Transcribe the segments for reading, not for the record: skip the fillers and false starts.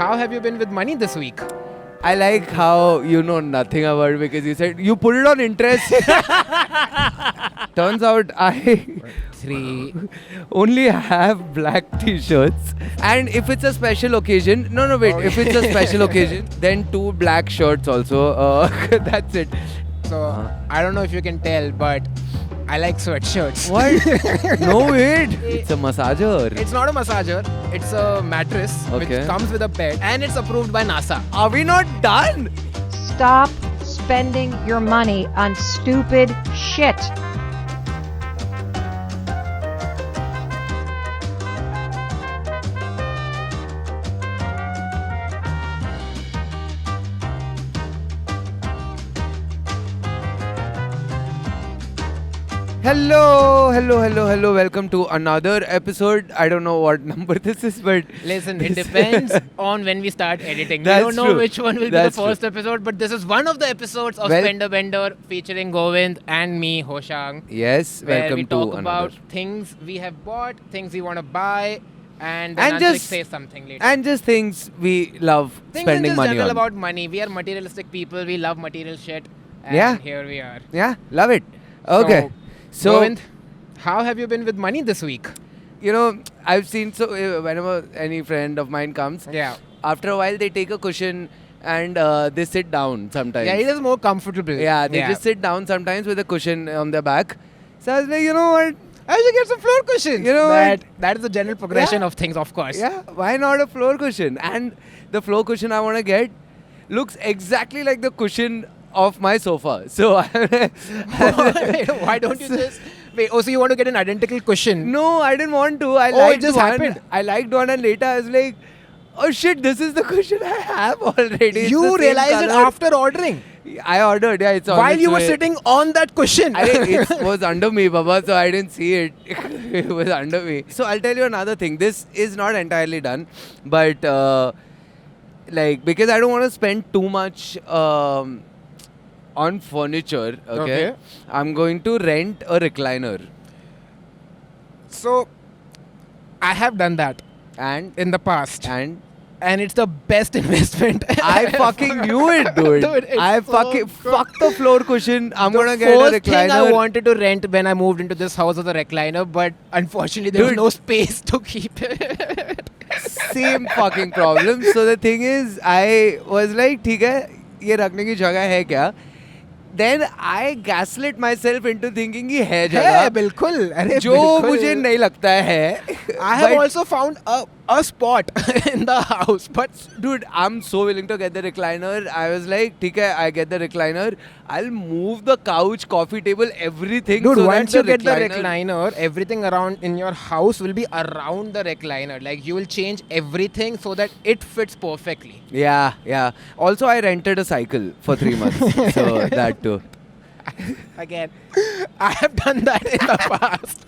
how have you been with money this week? I like how you know nothing about it because you said you put it on interest. Turns out I 3. only have black t-shirts, and if it's a special occasion, if it's a special occasion, then 2 black shirts also. That's it. So, I don't know if you can tell, but I like sweatshirts. What? No wait. It's a massager. It's not a massager, it's a mattress Okay. which comes with a bed and it's approved by NASA. Are we not done? Stop spending your money on stupid shit. Hello. Welcome to another episode. I don't know what number this is, but Listen, it depends on when we start editing. We That's don't know true. which one will That's be the first episode, but this is one of the episodes of Well- Spender Bender featuring Govind and me, Hoshang. yes, Where welcome we to talk another. about things we have bought, things we want to buy, and And Antrik just- says something later. And just things we love Things spending in money general on. about money. We are materialistic people. We love material shit. And Yeah. here we are. Yeah, love it. Okay. So, Govind, how have you been with money this week? you know, I've seen whenever any friend of mine comes, Yeah. after a while they take a cushion and they sit down sometimes. Yeah, it is more comfortable. Yeah, they just sit down sometimes with a cushion on their back. So I was like, you know what? I should get some floor cushions. You know that is the general progression Yeah. of things, of course. Yeah, why not a floor cushion? And the floor cushion I want to get looks exactly like the cushion of my sofa. So Wait, why don't you just wait? Oh, so you want to get an identical cushion? no, I didn't want to. I Oh, it liked just one. happened. I liked one, and later I was like, oh shit, this is the cushion I have already. It's the You same realized it color. after ordering. I ordered. Yeah, it's on While its you were way. sitting on that cushion. It was under me, Baba, so I didn't see it. It was under me. So I'll tell you another thing. This is not entirely done, but because I don't want to spend too much on furniture. Okay, I'm going to rent a recliner, So, I have done that and in the past, and and it's the best investment. I fucking knew it, dude. Dude, it's I so fucking good. fuck the floor cushion. I'm The gonna get a first thing I recliner. wanted to rent when I moved into this house was a recliner, but unfortunately there was Dude. no space to keep it. Same fucking problem. So the thing is, I was like, ठीक है, ये रखने की जगह है क्या? Then I gaslit myself into thinking कि है है जगह, बिल्कुल अरे जो बिल्कुल. मुझे नहीं लगता है. I have But, also found a spot in the house, but dude, I'm so willing to get the recliner. I was like, ठीक है, I get the recliner. I'll move the couch, coffee table, everything. dude, so once that you get the recliner, everything around in your house will be around the recliner. Like you will change everything so that it fits perfectly. Yeah. Also, I rented a cycle for 3 months. So that too. Again, I have done that in the past.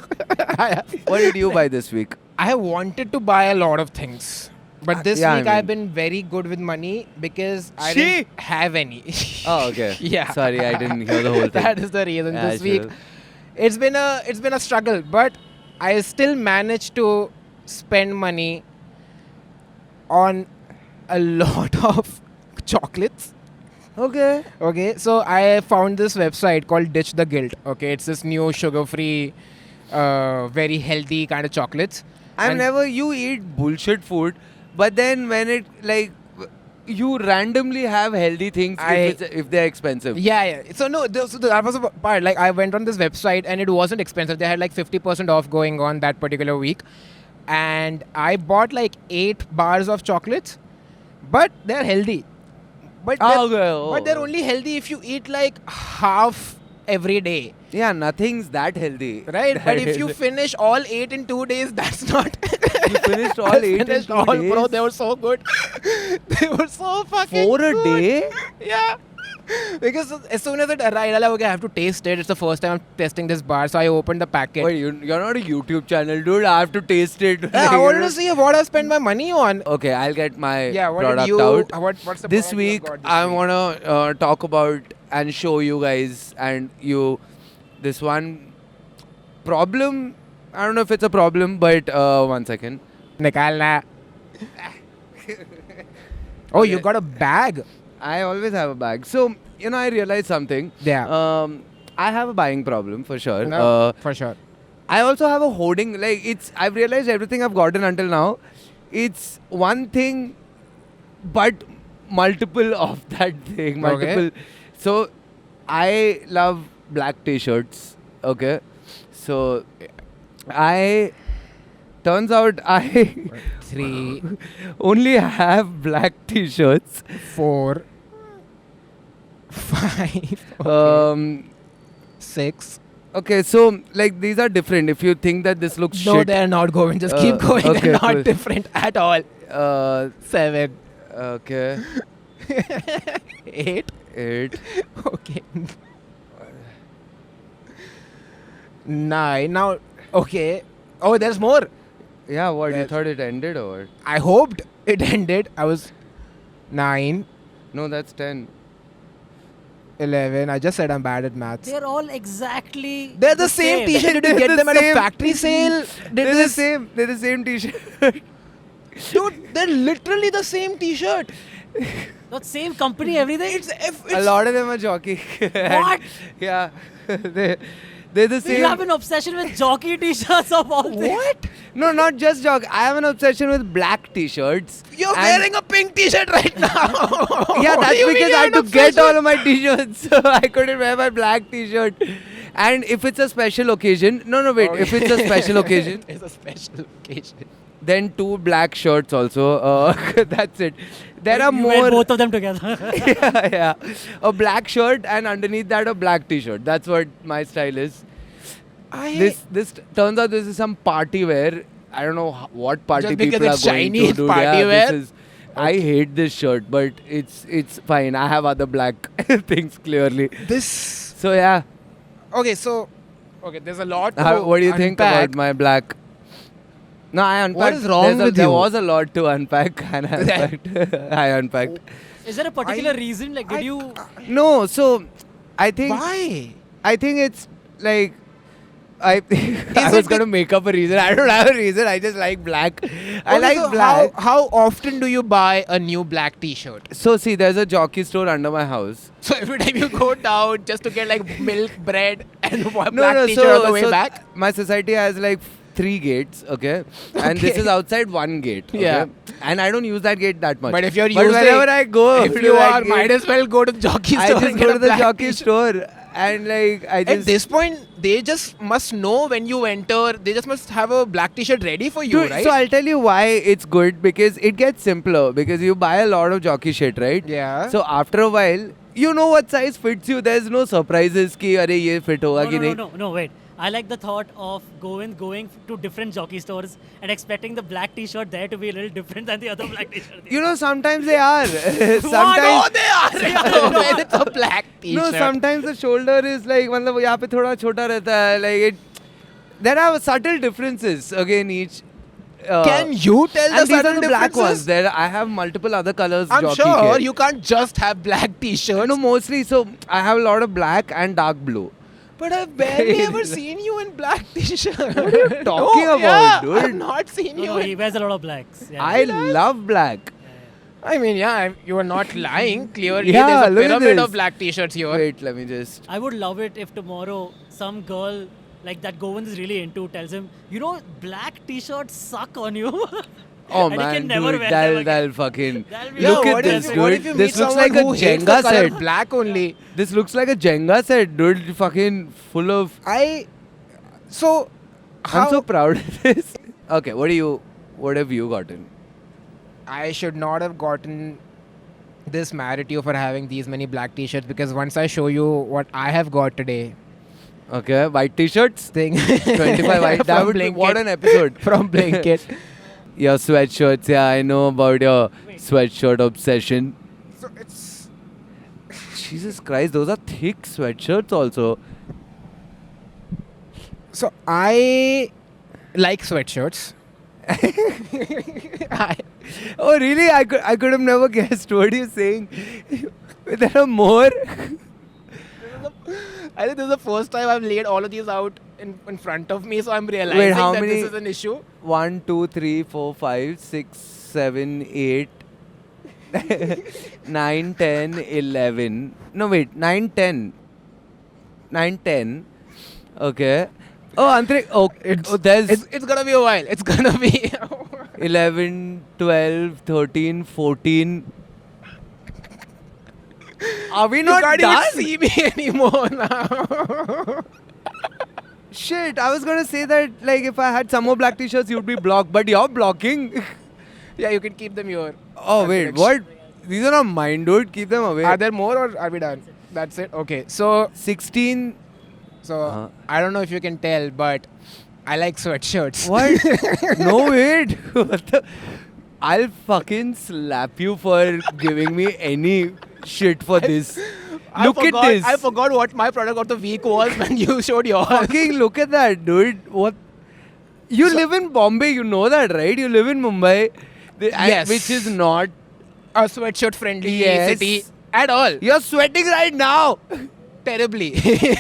What did you buy this week? I have wanted to buy a lot of things. But this yeah, I week mean- I've been very good with money because I She- didn't have any. Oh, okay. Yeah. Sorry, I didn't hear the whole thing. That is the reason. Yeah, This week sure. it's been a struggle, but I still managed to spend money on a lot of chocolates. Okay. Okay, so I found this website called Ditch the Guilt. Okay, it's this new sugar-free, very healthy kind of chocolates. You eat bullshit food, but then when it you randomly have healthy things if they're expensive. Yeah. So no, so that was a part. Like I went on this website and it wasn't expensive. They had like 50% off going on that particular week, and I bought like 8 bars of chocolates, but they're healthy. But but they're only healthy if you eat like half every day. Yeah, nothing's that healthy. Right, but if you finish all 8 in 2 days, that's not. You finished all I 8 in finished 2 all, days? bro. They were so good. They were so fucking For a good. day? Yeah. Because as soon as it arrived, I was like, okay, I have to taste it. It's the first time I'm testing this bar, so I opened the packet. Wait, you're not a YouTube channel, dude. I have to taste it. Yeah, I wanted to see what I spent my money on. Okay, I'll get my Yeah, what product did you? out. What's the This product you week, got this I week? want to talk about and show you guys and you this one problem. I don't know if it's a problem, but one second. Nikalna. Oh, you Okay. got a bag. I always have a bag. So, I realized something. Yeah. I have a buying problem for sure. No, for sure. I also have a hoarding. I've realized everything I've gotten until now, it's one thing, but multiple of that thing. Multiple. So, I love black t-shirts. Okay. So, turns out I 3, only have black t-shirts. 4, 5, Um, 6. okay, so these are different. If you think that this looks No, shit, they're not going. Just keep going. okay, They're not cool. different at all. 7, okay, 8. 8. Okay. 9. Now, okay. Oh, there's more. Yeah, what? You Yes. thought it ended or what? I hoped it ended. I was 9, No, that's 10. 11. I just said I'm bad at maths. They're all exactly. They're the same t-shirt. Did you They're get the them at a same. factory sale? Did They're the this? same. They're the same t-shirt. Dude, they're literally the same t-shirt. Not same company, everything. A lot of them are jockey. What? Yeah, they're the same. You have an obsession with jockey t-shirts of all things. What? No, not just jockey. I have an obsession with black t-shirts. You're And- wearing a pink t-shirt right now. Yeah, What that's do you mean because you I had an to get obsession? all of my t-shirts, so I couldn't wear my black t-shirt. And if it's a special occasion, no, wait. If it's a special occasion, It's a special occasion. then 2 black shirts also. That's it. There are You wear more. both of them together. yeah. A black shirt and underneath that a black t-shirt. That's what my style is. This turns out this is some party wear. I don't know what party Just because people are it's going shiny, to it's do. party Yeah, wear? this is. I hate this shirt, but it's fine. I have other black things clearly. This. So yeah, Okay, so. Okay, there's a lot. what do you think about my black? No, I unpacked. What is wrong with There you? was a lot to unpack, and I unpacked. I unpacked. Is there a particular I- reason? Like, did you? No, so I think Why? I think it's like I I was it gonna make up a reason. I don't have a reason. I just like black. I Okay, like so black. How often do you buy a new black t-shirt? So see, there's a jockey store under my house. So every time you go down just to get like milk, bread, and a black No, t-shirt on the way back. My society has like 3 gates, okay, and this Okay. is outside 1 gate. Okay? Yeah. And I don't use that gate that much. But if you're But using, whenever I go, if to you that are, gate, might as well go to the jockey I store just and go get to a the black jockey t-shirt. store and I At just. this point, they just must know when you enter. They just must have a black t-shirt ready for you, Dude, right? so I'll tell you why it's good, because it gets simpler, because you buy a lot of jockey shit, right? Yeah. So after a while, you know what size fits you. There's no surprises ki अरे ये fit होगा कि नहीं. No, wait. I like the thought of going to different jockey stores and expecting the black t-shirt there to be a little different than the other black t-shirt. You know, sometimes they are. no, sometimes. they are. When it's a black t-shirt. No, sometimes the shoulder is like, मतलब यहाँ पे थोड़ा छोटा रहता है. Like it. There are subtle differences again each. Can you tell the and these are subtle the black differences? ones. There, I have multiple other colors. I'm jockey sure kit. you can't just have black t-shirts. No, mostly. So I have a lot of black and dark blue. But I've barely ever seen you in black t-shirt. What are you talking about, yeah, dude? I've not seen you No, he in... wears a lot of blacks. Yeah. I love black. I mean, yeah, you are not lying. Clearly, Yeah, there's a look at pyramid this. of black t-shirts here. Wait, let me just. I would love it if tomorrow some girl like that Govind is really into tells him, you know, black t-shirts suck on you. Oh And he man, can never dude, wear them again. that'll fucking. That'll be Look Yeah, at what this, if- dude. What if you meet This looks someone like a who hates the Jenga color set. black only? This looks like a Jenga set, dude. Fucking full of. So, I'm so proud of this. Okay, what have you gotten? I should not have gotten this mad at you for having these many black t-shirts, because once I show you what I have got today, Okay, white t-shirts. thing 25 white. That from would be what Blinkit. an episode. From Blinkit. Your sweatshirts, yeah, I know about your sweatshirt obsession. So it's Jesus Christ, those are thick sweatshirts also. so I like sweatshirts. Oh really? I could have never guessed. What are you saying? There are more. I think this is the first time I've laid all of these out in front of me, so I'm realizing how that many- this is an issue. 1, 2, 3, 4, 5, 6, 7, 8. 9, 10, 11. No, wait. 9, 10. 9, 10. Okay. Oh, Antrik. Oh, there's It's gonna be a while. It's gonna be. 11, 12, 13, 14. Are we You not can't done? even see me anymore now. Shit, I was gonna say that like if I had some more black t-shirts, you'd be blocked, but you're blocking. Yeah, you can keep them here. Oh wait, what? These are not mine, dude. Keep them away. Are there more or are we done? That's it. Okay. So 16. So I don't know if you can tell, but I like sweatshirts. What? No, wait. What the? I'll fucking slap you for giving me any shit for this. Look at this. I forgot what my product of the week was when you showed yours. Fucking look at that, dude. What? You live in Bombay, you know that, right? You live in Mumbai, Yes. which is not. A sweatshirt friendly Yes. city at all. You're sweating right now. Terribly.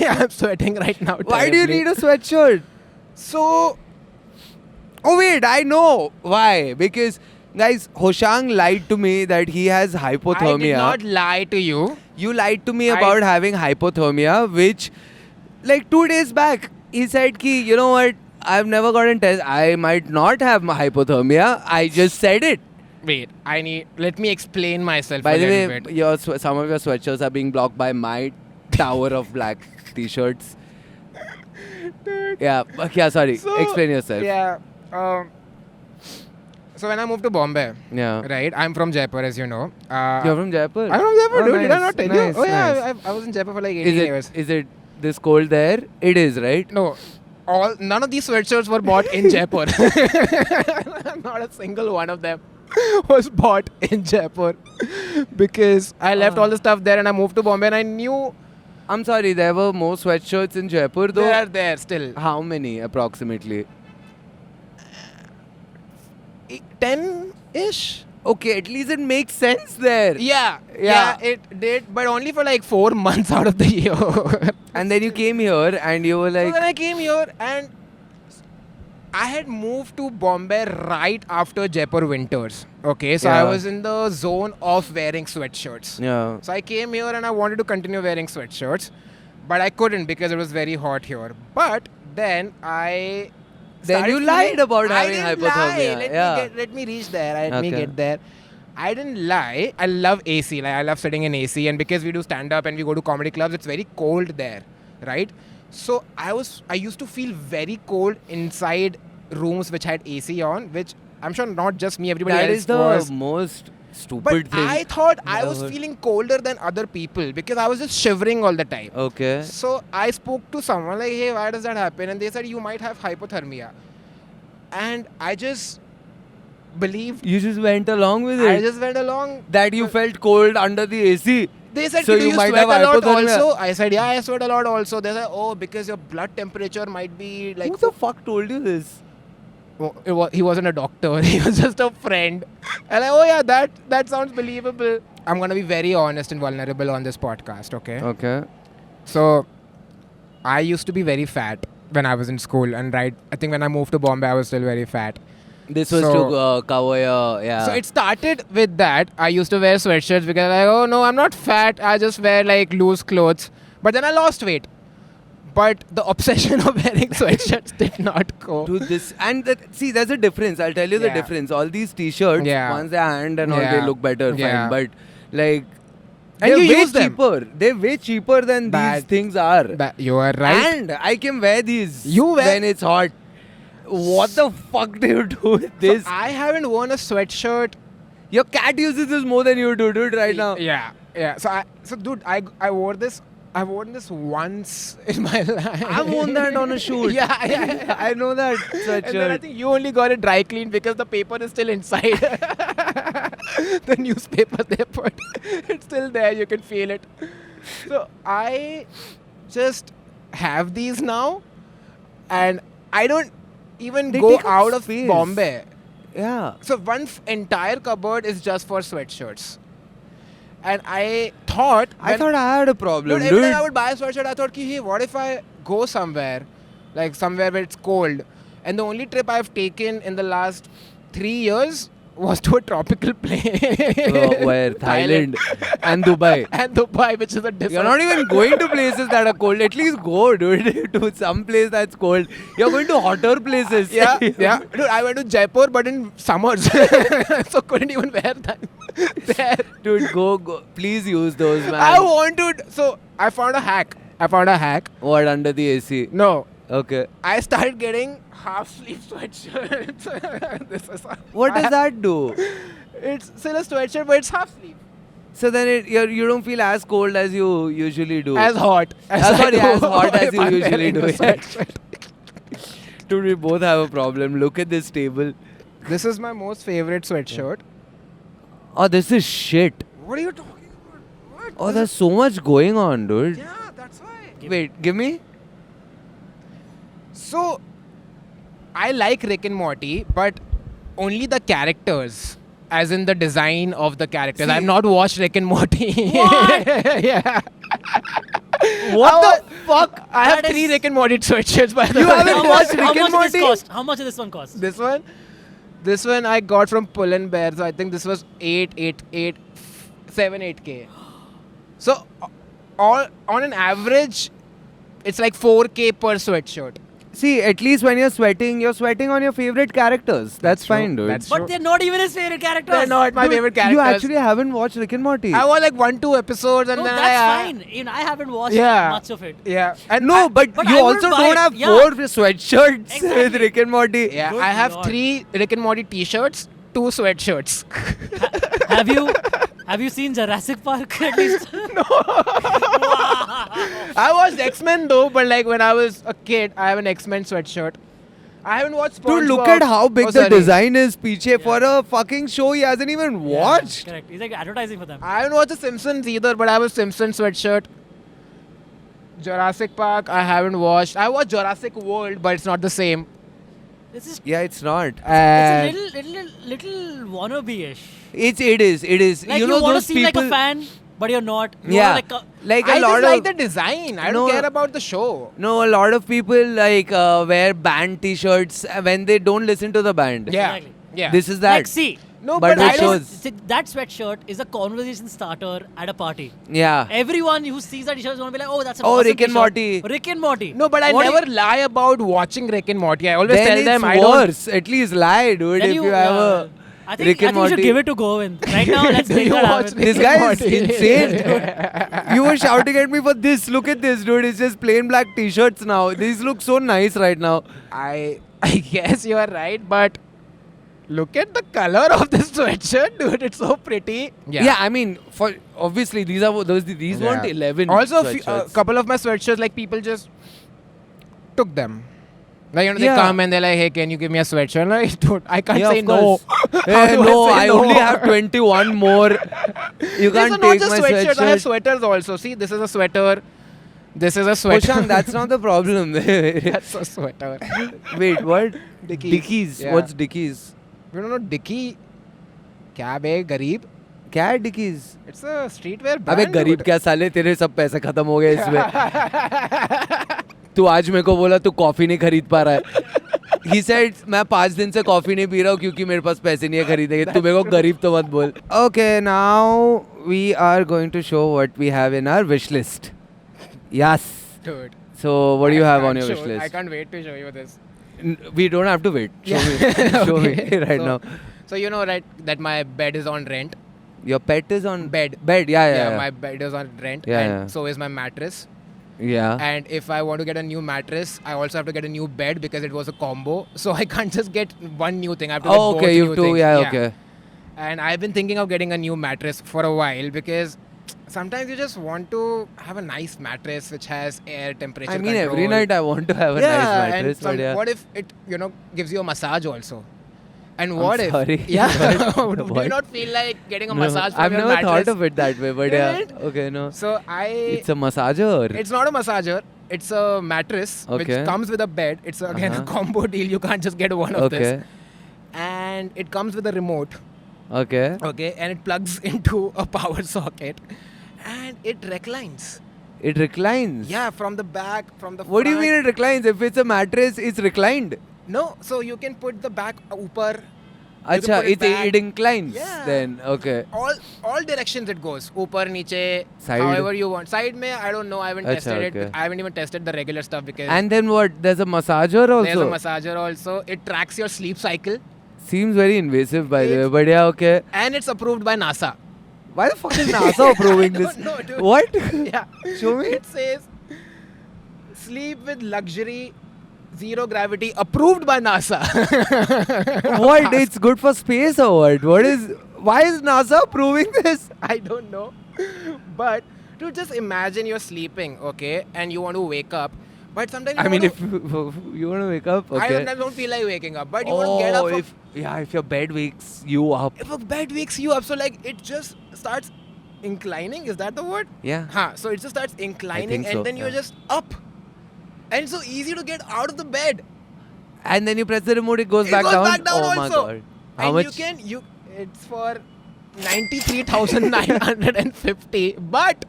I'm sweating right now. Why do you terribly. need a sweatshirt? So Oh wait, I know why. Because guys, Hoshang lied to me that he has hypothermia. I did not lie to you. You lied to me about having hypothermia, which, like 2 days back, he said ki, you know what, I've never gotten test. I might not have my hypothermia. I just said it. Wait, let me explain myself By a the little way, bit. some of your sweatshirts are being blocked by my tower of black t-shirts. Yeah, sorry. So, Explain yourself. Yeah. So when I moved to Bombay, Yeah. right? I'm from Jaipur, as you know. You're from Jaipur? I'm from Jaipur, Oh, dude. Did I nice, not tell nice, you? Oh yeah, nice. I was in Jaipur for like 18 years. Is it this cold there? It is, right? No, none of these sweatshirts were bought in Jaipur. Not a single one of them was bought in Jaipur because I left all the stuff there and I moved to Bombay and I knew I'm sorry, there were more sweatshirts in Jaipur though. they are there still. How many approximately? 10-ish. Okay, at least it makes sense there. Yeah, Yeah. it did, but only for like 4 months out of the year. And then you came here and you were So like, then I came here and I had moved to Bombay right after Jaipur winters. Okay, so I Yeah. was in the zone of wearing sweatshirts. yeah. So I came here and I wanted to continue wearing sweatshirts, but I couldn't because it was very hot here. But then I. Then started you feeling- lied about I having didn't hypothermia. Lie. Let me reach there. Let me Okay. get there. I didn't lie. I love AC. Like I love sitting in AC, and because we do stand up and we go to comedy clubs, it's very cold there, right? So I used to feel very cold inside rooms which had AC on, which I'm sure not just me, everybody That else is the was. most stupid But thing. I thought I I've was heard. feeling colder than other people because I was just shivering all the time. Okay. So I spoke to someone like, hey, why does that happen? And they said, you might have hypothermia. And I just believed. You just went along with it. I just went along. that you felt cold under the AC. They said, So do you you might sweat have a lot hypothermia. also? I said, yeah, I sweat a lot also. They said, oh, because your blood temperature might be like... Who the fuck told you this? He wasn't a doctor. He was just a friend. And like, oh yeah, that sounds believable. I'm going to be very honest and vulnerable on this podcast, okay? Okay. So, I used to be very fat when I was in school. And I think when I moved to Bombay, I was still very fat. This was So- to cover your, yeah. So it started with that. I used to wear sweatshirts because like, oh no, I'm not fat. I just wear like loose clothes. But then I lost weight. But the obsession of wearing sweatshirts did not go. to this see, there's a difference. I'll tell you the Yeah. difference. All these t-shirts, Yeah. once they hand and all, Yeah. they look better, Yeah. fine. But like, And they're you way use them. cheaper. They're way cheaper than these That- things are. You are right. And I can wear these You wear- when it's hot. What the fuck do you do with this? So I haven't worn a sweatshirt. Your cat uses this more than you do, dude, right now. Yeah. So dude, I wore this. I've worn this once in my life. I've worn that on a shoot. Yeah. I know that And then I sweatshirt. think you only got it dry cleaned because the paper is still inside. The newspaper they put, it's still there. You can feel it. So I just have these now, and I don't even They go take up out of space. Bombay. Yeah. So one entire cupboard is just for sweatshirts. And I thought... I thought I had a problem, Dude, every dude. time I would buy a sweatshirt, I thought, ki, hey, what if I go somewhere, like somewhere where it's cold? And the only trip I've taken in the last 3 years was to a tropical place. Where? Thailand and Dubai. And Dubai, which is a different. You're not even going to places that are cold. At least go, dude, to some place that's cold. You're going to hotter places. Yeah, yeah. Dude, I went to Jaipur, but in summers, so couldn't even wear that. There. Dude, go. Please use those, man. I want to. So I found a hack. What, under the AC? No, Okay. I started getting half sleeve sweatshirts. This is What does that do? It's still a sweatshirt, but it's half sleeve. So then you don't feel as cold as you usually do. As hot. As I hot, do as hot as if you I'm usually wearing do. a sweatshirt. Dude, we both have a problem. Look at this table. This is my most favorite sweatshirt. Oh, this is shit. What are you talking about? What? Oh, there's so much going on, dude. Yeah, that's why. Wait, give me. So, I like Rick and Morty, but only the characters. As in the design of the characters. See- I've not watched Rick and Morty. What? Yeah. What the fuck? I have That 3 is- Rick and Morty sweatshirts, by the You way. haven't watched Rick and How much Morty? this cost? How much does this one cost? This one I got from Pull and Bear. So I think this was 8K. So all on an average, it's like 4K per sweatshirt. See, at least when you're sweating on your favorite characters. That's true. fine, dude. That's But true. they're not even his favorite characters. They're not my Dude, favorite characters. You actually haven't watched Rick and Morty. I watched like 1-2 episodes and No, then that's I fine. Even I haven't watched Yeah. much of it. Yeah. And No, I- but but you I would also buy don't it, have yeah. 4 sweatshirts with Exactly. Rick and Morty. yeah, Good I have lord. 3 Rick and Morty t-shirts, 2 sweatshirts. Have you seen Jurassic Park at least? I watched X-Men though, but like when I was a kid, I have an X-Men sweatshirt. I haven't watched SpongeBob. Dude, look at how big Oh, the sorry. design is, Piche, for a fucking show he hasn't even watched. Correct. He's like advertising for them. I haven't watched The Simpsons either, but I have a Simpsons sweatshirt. Jurassic Park, I haven't watched. I watched Jurassic World, but it's not the same. This is Yeah, it's not. it's a little wannabe-ish. It is. Like you know want to those seem people. like a fan, but you're not. You Yeah. wanna Like I a lot just of like the design. I No. don't care about the show. No, a lot of people like wear band T-shirts when they don't listen to the band. Yeah. Exactly. Yeah. This is that. Like, see, no, but but, it I don't. shows. that sweatshirt is a conversation starter at a party. Yeah. Everyone who sees that t-shirt is going to be like, oh, that's an Oh, awesome Rick and t-shirt. Morty. Rick and Morty. No, but I What do never you- lie about watching Rick and Morty. I always Then tell it's them I don't. worse. At least lie, dude. Then If you have a I think, Rick and I think you should Morty. give it to Govind. Right now, let's Do make you that watch happen. Rick This and guy is Morty? insane, dude. You were shouting at me for this. Look at this, dude. It's just plain black T-shirts now. These look so nice right now. I guess you are right, but look at the color of this sweatshirt, dude. It's so pretty. Yeah, I mean, for obviously these weren't 11. Also, a sweatshirts. couple of my sweatshirts, like people just took them. Like, you know, they Yeah. come and they're like, hey, can you give me a sweatshirt? I'm like, dude, I can't Yeah, say of no. course. How do no, say I no? only have 21 more. You These can't are not take just my sweatshirts. I have sweatshirt. sweaters also. See, this is a sweater. This is a sweater. Pushang, that's not the problem. That's a sweater. Wait, what? Dickies. Dickies. Yeah. What's Dickies? You don't know Dickie? क्या बे गरीब? क्या है Dickies? It's a streetwear brand. अबे गरीब dude. क्या साले तेरे सब पैसे खत्म हो गए इसमें तू आज मेरे को बोला तू कॉफी नहीं खरीद पा रहा है He said मैं 5 दिन से कॉफी नहीं पी रहा हूँ क्योंकि मेरे पास पैसे नहीं है खरीदने के तू मेरे को गरीब तो मत बोल Okay, now we are going to show what we have in our wish list. Yes. Dude. So what do you I have on can't your wish show- I list? can't wait to show you this. We don't have to wait. Show me. Show me Okay. right So- now. So you know, right, that my bed is on rent. Your pet is on Bed. Bed. Yeah. My bed is on rent. Yeah, and yeah. so is my mattress. Yeah. And if I want to get a new mattress, I also have to get a new bed because it was a combo. So I can't just get one new thing. I have to get Oh, both okay. You new have to. things. Yeah. Okay. And I've been thinking of getting a new mattress for a while because sometimes you just want to have a nice mattress which has air temperature I mean, every control. night I want to have a yeah, nice and mattress. But yeah. what if it, gives you a massage also? And I'm what if? sorry. Yeah. What? Do you What? not feel like getting a No, massage from I've your never mattress? thought of it that way, but You yeah. didn't? Okay, no. So It's a massager. It's not a massager. It's a mattress Okay. which comes with a bed. It's again a Uh-huh. combo deal. You can't just get one of Okay. this. And it comes with a remote. Okay. Okay, and it plugs into a power socket, and it reclines. It reclines. Yeah, from the back, from the What do you front. mean it reclines? If it's a mattress, it's reclined. No, so you can put the back upper, You can Acha, put it back. it inclines Yeah. then. Okay. all directions it goes. Upar, niche, Side. however you want. Side mein, I don't know. I haven't Acha, tested okay. it. I haven't even tested the regular stuff because And then what? There's a massager also. there's a massager also. It tracks your sleep cycle Seems very invasive by the way, It's- but yeah, okay. and it's approved by NASA. Why the fuck is NASA approving I this? don't know, dude. What? Yeah. Show me. It says sleep with luxury, zero gravity, approved by NASA. What? It's good for space or what? What is? Why is NASA approving this? I don't know. But to just imagine you're sleeping, okay, and you want to wake up, but sometimes you I mean, want if you want to wake up, I okay. don't feel like waking up, but you want to get up. If your bed wakes you up, If a bed wakes you up, so like it just starts inclining. Is that the word? yeah. So it just starts inclining, think and so, then you're yeah. just up, and it's so easy to get out of the bed. And then you press the remote, it goes It back goes down. back down Oh my also. god. How And much? it's for 93,950. But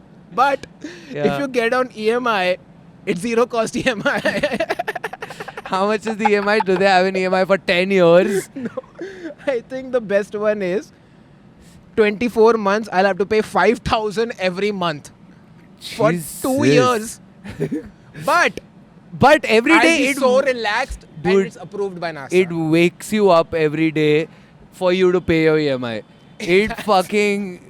if Yeah. you get on EMI, it's zero cost EMI. How much is the EMI? Do they have an EMI for 10 years? No, I think the best one is 24 months. I'll have to pay 5,000 every month for 2 Jesus. years. But But every I'll day be it so relaxed, Dude, and it's approved by NASA. it wakes you up every day for you to pay your EMI. It fucking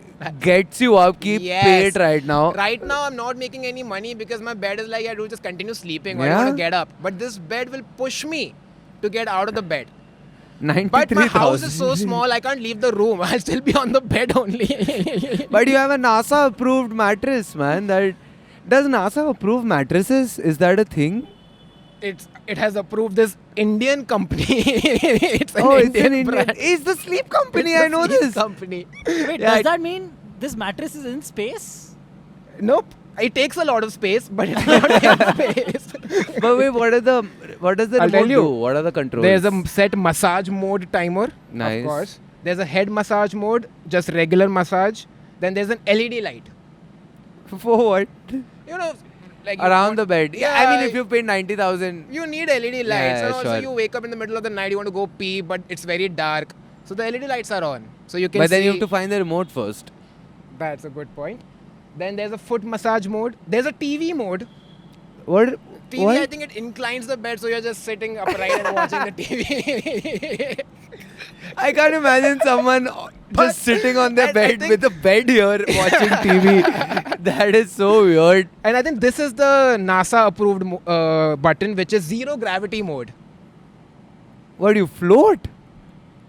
gets you up. Keep Yes. pay it right now. Right now, I'm not making any money because my bed is like, I do just continue sleeping. Or I Yeah? want to get up. But this bed will push me to get out of the bed. 93,000. But my house is so small, I can't leave the room. I'll still be on the bed only. But you have a NASA approved mattress, man. Does NASA approve mattresses? Is that a thing? It has approved this Indian company. It's an it's Indian an Indian. brand. It's the sleep company. It's I the know sleep this. company. Wait, Yeah, does that mean this mattress is in space? Nope. It takes a lot of space, but it's not in space. But wait, what does the I'll tell remote you. do? What are the controls? There's a set massage mode timer. Nice. Of course. There's a head massage mode, just regular massage. Then there's an LED light. for what? You know, like you Around want- the bed. Yeah, I mean, if you paid 90,000. you need LED lights, Yeah, and also sure. you wake up in the middle of the night, you want to go pee, but it's very dark. So the LED lights are on, so you can. But then you see- have to find the remote first. That's a good point. Then there's a foot massage mode. There's a TV mode. What? TV, what? I think it inclines the bed, so you're just sitting upright and watching the TV. I can't imagine someone just sitting on their I bed think- with a bed here watching TV. That is so weird. And I think this is the NASA approved button, which is zero gravity mode. What do you float?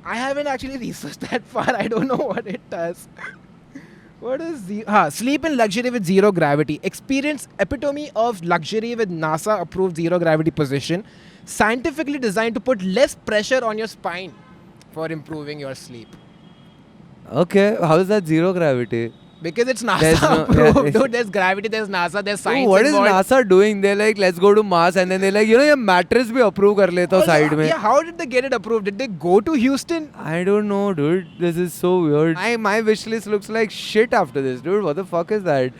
I haven't actually researched that far. I don't know what it does. What is sleep in luxury with zero gravity? Experience epitome of luxury with NASA approved zero gravity position. Scientifically designed to put less pressure on your spine for improving your sleep. Okay, how is that zero gravity? Because it's NASA There's no- approved. yeah. Dude, there's gravity, there's NASA, there's So science what is involved. NASA doing? They're like, let's go to Mars, and then they're like, you know, your mattress bhi approve kar leta ho Also, side mein. Yeah, how did they get it approved? Did they go to Houston? I don't know, dude. This is so weird. My wish list looks like shit after this, dude. What the fuck is that?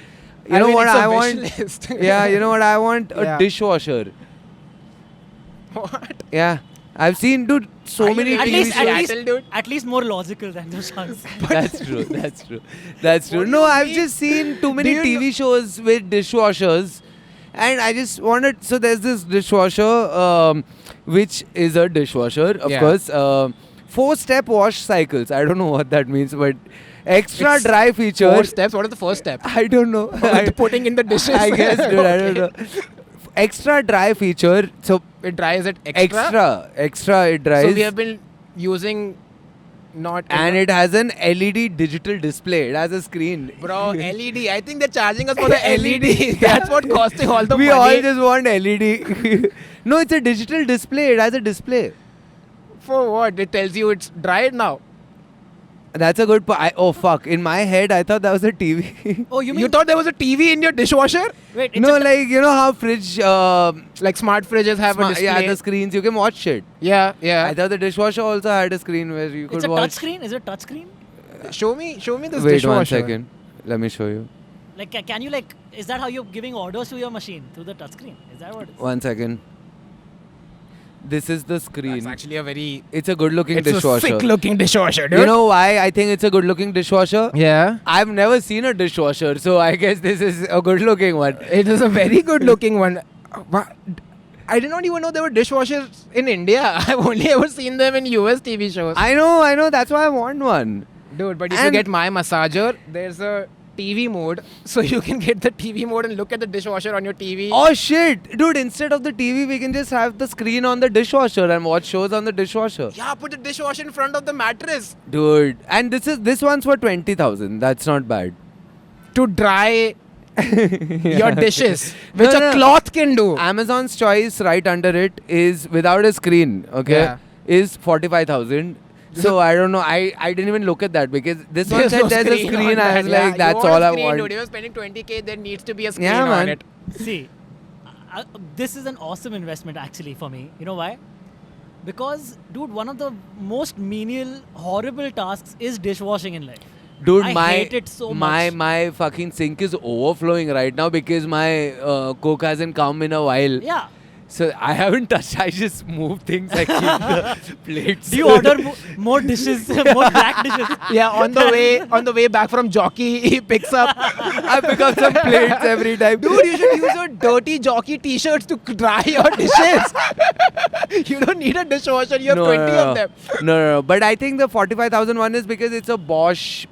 You know mean, what it's a I wish want? list. Yeah, you know what I want? A Yeah. dishwasher. What? Yeah, I've seen, dude, so Are you many living TV in shows. Seattle, dude? At least more logical than those ones. That's true. That's true. That's true. What do No, you I've mean? just seen too many you TV shows with dishwashers, and I just wanted. So there's this dishwasher, which is a dishwasher, of Yeah. course. 4-step wash cycles. I don't know what that means, but extra It's dry feature. 4 steps. What is the first step? I don't know. Putting in the dishes. I guess, dude. I don't Okay. know. Extra dry feature. So It dries it extra. extra. It dries. So we have been using not. and it has an LED digital display. It has a screen. Bro, LED. I think they're charging us for the LED. That's what costing all the we money. all just want LED. No, it's a digital display. It has a display. For what? It tells you it's dried now. That's a good point. Oh, fuck. In my head, I thought that was a TV. Oh, you mean You thought there was a TV in your dishwasher? wait? It's No, a like, you know how fridge... Like smart fridges have a display. yeah, the screens. You can watch shit. Yeah, yeah. I thought the dishwasher also had a screen where you it's could a watch. touch screen. Is it touch screen? Show me this Wait dishwasher. one second. Let me show you. Like, can you like? Is that how you're giving orders to your machine through the touch screen? Is that what? It is? One second. This is the It's screen. actually a very... It's a good-looking It's a dishwasher. sick-looking dishwasher, dude. You know why I think it's a good-looking dishwasher? Yeah. I've never seen a dishwasher, so I guess this is a good-looking one. It is a very good-looking one. I did not even know there were dishwashers in India. I've only ever seen them in US TV shows. I know. That's why I want one. Dude, but if you And- get my massager, there's a TV mode. So you can get the TV mode and look at the dishwasher on your TV. Oh shit, dude! Instead of the TV, we can just have the screen on the dishwasher and watch shows on the dishwasher. Yeah, put the dishwasher in front of the mattress Dude, and this one's for 20,000. That's not bad. to dry your dishes, which No, a no. cloth can do. Amazon's choice right under it is without a screen. Okay, Yeah. is 45,000. So I don't know. I didn't even look at that because this one There's said no there's a screen screen. on I that. was Yeah, like, you that's want all a I screen, want. Dude, you're spending 20K, there needs to be a screen Yeah, on man. it. See, this is an awesome investment actually for me. You know why? Because, dude, one of the most menial, horrible tasks is dishwashing in life. Dude, I hate it so much. my fucking sink is overflowing right now because my Coke hasn't come in a while. Yeah. So I haven't touched. I just move things. I keep the plates. Do you order more dishes, more black dishes? Yeah, on the way back from jockey, he picks up. I pick up some plates every time. Dude, you should use your dirty jockey t-shirts to dry your dishes. You don't need a dishwasher. You have 20 of them. No. But I think the 45,000 one is because it's a Bosch,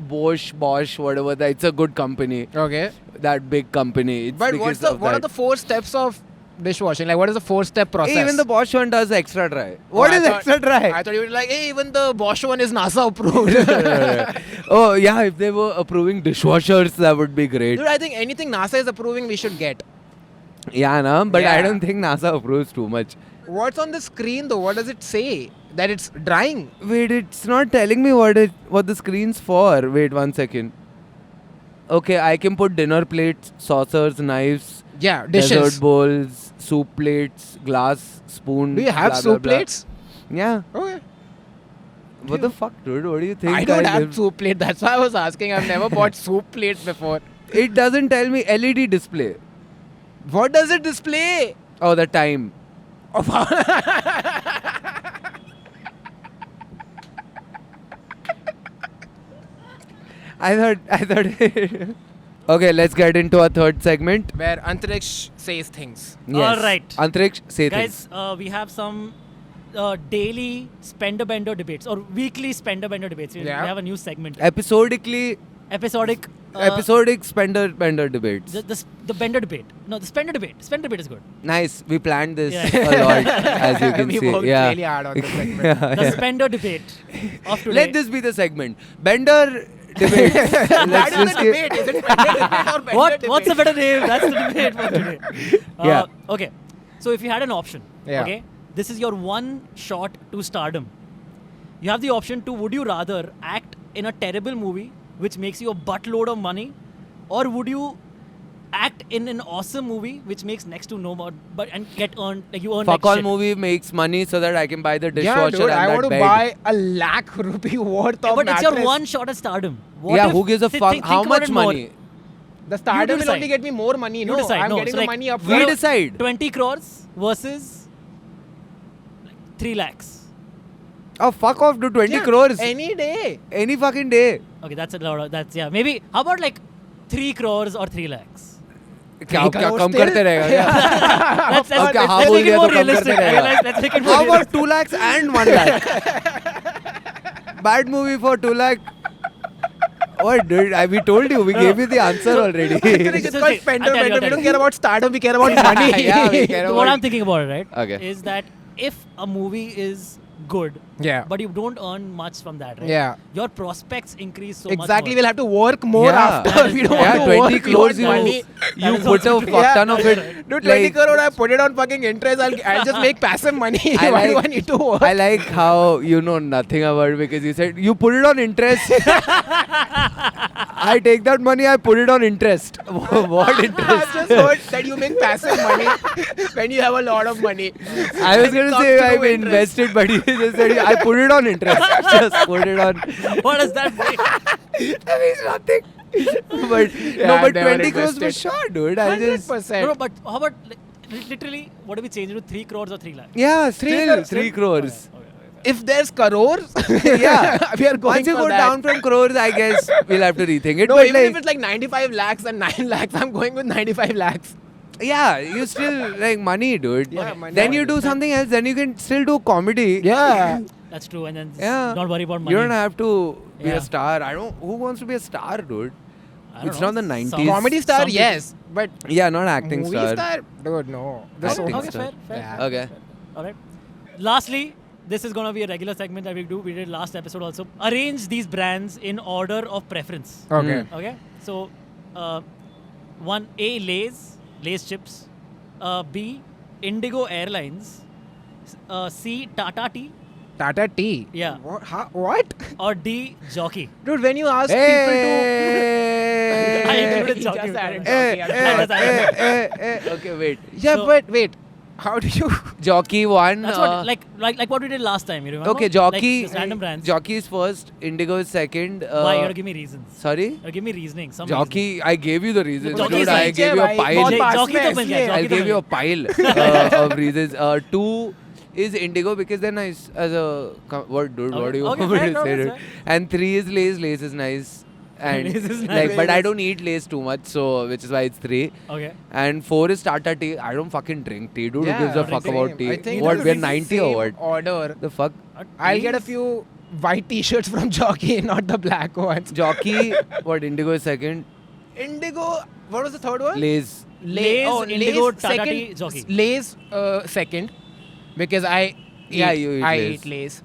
whatever. It's a good company. Okay. That big company. It's But because what of are that. the 4 steps of dishwashing? Like, what is the 4-step process? Even the Bosch one does extra dry. Oh, What I is thought- extra dry? I thought you were like, hey, even the Bosch one is NASA approved. Oh yeah, if they were approving dishwashers, that would be great. Dude, I think anything NASA is approving, we should get. Yeah, no, but I Yeah. don't think NASA approves too much. What's on the screen though? What does it say? That it's drying. Wait, it's not telling me what the screen's for. Wait 1 second. Okay, I can put dinner plates, saucers, knives, Yeah, dessert dishes. bowls, soup plates, glass, spoon. Do you have blah, soup blah, blah. plates? Yeah. Okay. What the fuck, dude? What do you think? I don't have live- soup plate. That's why I was asking. I've never bought soup plates before. It doesn't tell me LED display. What does it display? Oh, the time. I thought. Okay, let's get into our third segment. Where Antariksh says things. Yes. All right. Antariksh, say Guys, things. we have some daily spender bender debates or weekly spender bender debates. We Yeah. have a new segment. Episodic spender bender debates. The bender debate. No, the spender debate. Spender debate is good. Nice. We planned this Yeah. a lot, as you can We see. worked Yeah. really hard on this segment. Yeah, The yeah. spender debate of today. Let this be the segment. Bender debates. That Let's is the just debate. Is it bender debate or bender debate? What's the better name? That's the debate for today. Yeah. Okay. So if you had an option, Yeah. okay, this is your one shot to stardom. You have the option to would you rather act in a terrible movie which makes you a buttload of money, or would you act in an awesome movie which makes next to no more but and get earned like you earn Fuck like all shit. movie makes money so that I can buy the Yeah, dishwasher dude, and I that want to bed. buy a lakh rupee worth of But it's your mattress. one shot at stardom. What Yeah, if- who gives a thi- fuck? think How about much it more. money? The stardom will decide. only get me more money. You No, decide. I'm No, getting so the like- money up We front. decide. 20 crores versus like 3 lakhs. Oh, fuck off, dude. 20 Yeah, crores. Any day. Any fucking day. Okay, that's a lot of, that's, yeah. Maybe, how about like 3 crores or 3 lakhs? क्या Three क्या crores कम still? करते रहेगा क्या? Let's अब क्या हाँ let's बोल make it दिया more तो कम realistic. करते रहेगा? Let's make it more How about realistic. 2 lakhs and 1 lakh? Bad movie for 2 lakh. What, dude? We told you. We gave you the answer already. Actually, it's So, called see, spender I'll tell you, bender. I'll We tell don't you. care about stardom. We care about money. Yeah, we care So what about- I'm thinking about it, right? Okay. Is that if a movie is good, Yeah. but you don't earn much from that, right? Yeah. Your prospects increase so much. Exactly. more. We'll have to work more Yeah. after. We don't Yeah, want to 20 work. We crores want you, money. you That is put a also fuck true. ton of Yeah. it. Dude, 20 like, crore, I put it on fucking interest. I'll just make passive money. I Why do I like- need to work? I like how you know nothing about it because you said you put it on interest. I take that money, I put it on interest. What I've interest? just heard that you make passive money when you have a lot of money. I was And going it to comes say through I've interest. invested, but you just said I put it on interest. Just put it on. What does that mean? That means nothing. But Yeah, no, I've but never 20 crores for invested. sure, dude. I just 100%. No, but how about like, literally, what do we change it to 3 crores or 3 lakhs? Yeah, still crores. 3 crores. If there's crores, Yeah. we are going Once you for go that. down from crores, I guess we'll have to rethink it. No, but even like, if it's like 95 lakhs and 9 lakhs, I'm going with 95 lakhs. yeah, you still like money, dude. Yeah, money. Then you do something else. Then you can still do comedy. Yeah. That's true. And then Yeah. not worry about money. You don't have to be Yeah. a star. Who wants to be a star, dude? I don't It's know. not the 90s. Some- Comedy star, some yes. But Yeah, not acting movie star. Dude, no. There's so Acting much. Okay, star. fair. Yeah. Okay. Alright. Lastly, this is gonna be a regular segment that we do. We did last episode also. Arrange these brands in order of preference. Okay. Okay. So, one A, Lay's chips. B, Indigo Airlines. C, Tata Tea. Tata Tea. Yeah. What? Or D, Jockey. Dude, when you ask Hey. I people included to... Jockey. Just added Eh, Jockey. Okay, wait. Yeah, So- but wait. How do you... Jockey one. That's what like what we did last time. You remember? Okay, Jockey. Like, just random brands. Jockey is first. Indigo is second. Why? You gotta give me reasons. Sorry. You gotta give me reasoning. Some Jockey. I gave you the reasons, Jockey dude. is I right, gave you a bhai. pile. बहुत reason. पास Jockey में तो है, मिल गया, इसलिए। Jockey I'll तो give mill you a गया. pile of reasons. Two is Indigo because they're nice as a what, dude? What do you Okay, want me fair, to no, say? that's Dude? fair. And three is Lays. Lays is nice. And Lays is like, nice. but I don't eat Lays too much, so which is why it's three. Okay. And four is Tata tea. I don't fucking drink tea, dude. Who gives a Yeah, fuck same. about tea? I think What? it's We're the 90 or same what? Order. The fuck? I'll get a few white t-shirts from Jockey, not the black ones. Jockey. What? Indigo is second. Indigo. What was the third one? Lays. Lays, Indigo, Tata second, Tea, Jockey. Lay's second, because I Yeah, eat, you eat I Lays. eat Lay's.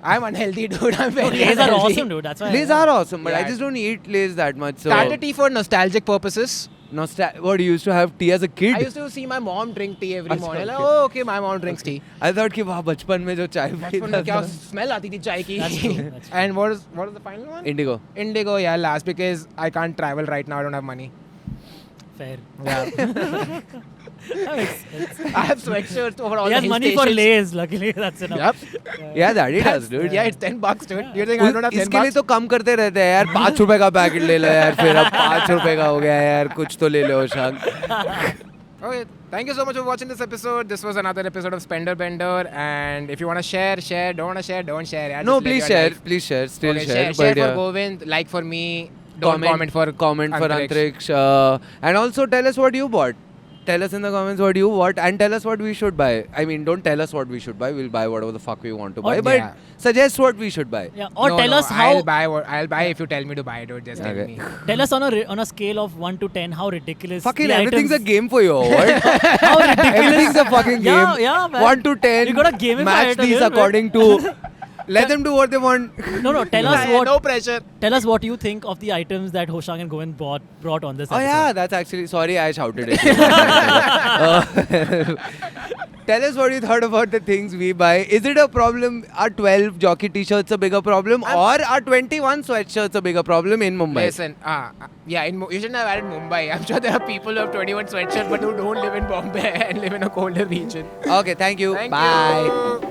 I'm unhealthy, dude. I'm No, very Lays are unhealthy. awesome, dude. That's why. Lays are awesome, but I Yeah. just don't eat Lays that much. So Tata tea for nostalgic purposes. What, you used to have tea as a kid? I used to see my mom drink tea every अच्छा, morning. Like, okay. oh, okay, my mom drinks tea. I thought कि वहाँ बचपन में जो चाय बचपन पीता में क्या था. smell आती थी चाय की. That's true, that's true. And what is the final one? Indigo. Indigo, yeah, last, because I can't travel right now. I don't have money. Fair. Yeah. That makes sense. I have sweatshirts over all He the has hill money for stations. Lays. Luckily, that's enough. Yep. Yeah, that it does, dude. Yeah, it's $10, dude. You think I don't have 10 इसके लिए bucks? तो कम करते रहते हैं यार. 5 रुपए का packet ले लो यार. फिर अब 5 रुपए का हो गया यार. कुछ तो ले लो शांत. Okay, thank you so much for watching this episode. This was another episode of Spender Bender. And if you want to share, share. Don't want to share, don't share. Yeah, No, just live please your share. life. Please share. Still Okay, share. share But for yeah. Govind, like for me. Don't comment for Antriksh. And also tell us what you bought. Tell us in the comments what you bought and tell us what we should buy. I mean, don't tell us what we should buy. We'll buy whatever the fuck we want to buy. But yeah. suggest what we should buy. Yeah. Or No, tell no, us how. I'll buy if you tell me to buy, dude. Just tell Okay. me. Tell us on a scale of 1 to 10 how ridiculous. Fucking the everything's a items, game for you. Or what? How ridiculous. Everything's a fucking game. Yeah, yeah, man. 1 to 10. You gotta gamify match it a these little bit. according to. Let them do what they want. No. Tell us what. No pressure. Tell us what you think of the items that Hoshang and Govind brought on this Oh episode. yeah, that's actually sorry I shouted it. Tell us what you thought about the things we buy. Is it a problem? Are 12 jockey t-shirts a bigger problem, or are 21 sweatshirts a bigger problem in Mumbai? Listen, yeah, you shouldn't have added Mumbai. I'm sure there are people who have 21 sweatshirts but who don't live in Bombay and live in a colder region. Okay, thank you. Thank Bye. you.